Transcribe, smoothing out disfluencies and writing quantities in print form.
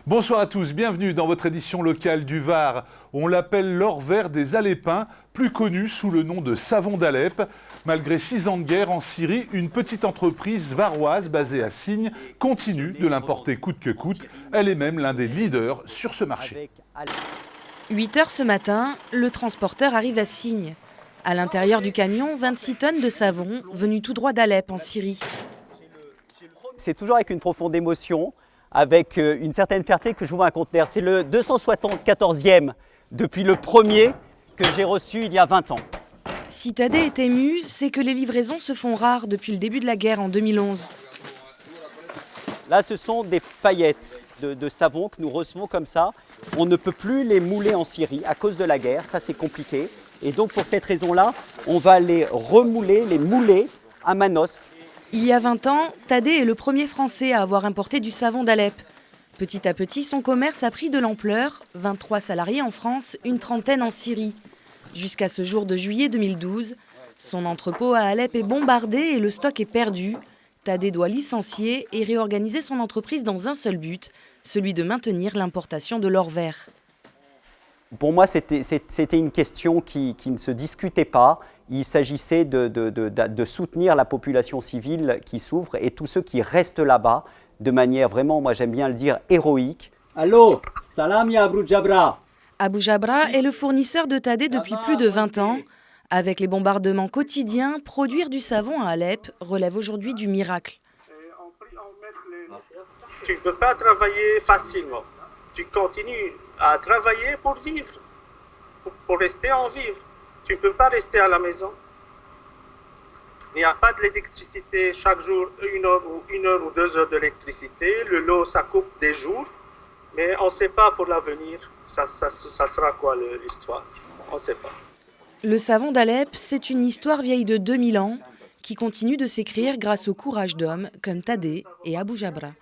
Bonsoir à tous, bienvenue dans votre édition locale du Var. On l'appelle l'or vert des Alépins, plus connu sous le nom de savon d'Alep. Malgré 6 ans de guerre en Syrie, une petite entreprise varoise basée à Signes continue de l'importer coûte que coûte. Elle est même l'un des leaders sur ce marché. 8 heures ce matin, le transporteur arrive à Signes. À l'intérieur du camion, 26 tonnes de savon venues tout droit d'Alep en Syrie. C'est toujours avec une profonde émotion, avec une certaine fierté que j'ouvre un conteneur. C'est le 274e depuis le premier que j'ai reçu il y a 20 ans. Si Tadé est ému, c'est que les livraisons se font rares depuis le début de la guerre en 2011. Là, ce sont des paillettes de savon que nous recevons comme ça. On ne peut plus les mouler en Syrie à cause de la guerre, ça c'est compliqué. Et donc pour cette raison-là, on va les remouler, les mouler à Manosque. Il y a 20 ans, Tadé est le premier Français à avoir importé du savon d'Alep. Petit à petit, son commerce a pris de l'ampleur, 23 salariés en France, une trentaine en Syrie. Jusqu'à ce jour de juillet 2012, son entrepôt à Alep est bombardé et le stock est perdu. Tadé doit licencier et réorganiser son entreprise dans un seul but, celui de maintenir l'importation de l'or vert. Pour moi, c'était une question qui ne se discutait pas. Il s'agissait de soutenir la population civile qui souffre et tous ceux qui restent là-bas de manière vraiment, moi j'aime bien le dire, héroïque. Allô, salam ya Abu Jabra. Abu Jabra est le fournisseur de Tadé depuis plus de 20 ans. Avec les bombardements quotidiens, produire du savon à Alep relève aujourd'hui du miracle. Tu ne peux pas travailler facilement. Tu continues à travailler pour vivre, pour rester en vivre. Tu ne peux pas rester à la maison. Il n'y a pas d'électricité chaque jour, 1 heure ou 2 heures d'électricité. Le lot, ça coupe des jours. Mais on ne sait pas pour l'avenir, ça sera quoi l'histoire. On ne sait pas. Le savon d'Alep, c'est une histoire vieille de 2000 ans qui continue de s'écrire grâce au courage d'hommes comme Tadé et Abu Jabra.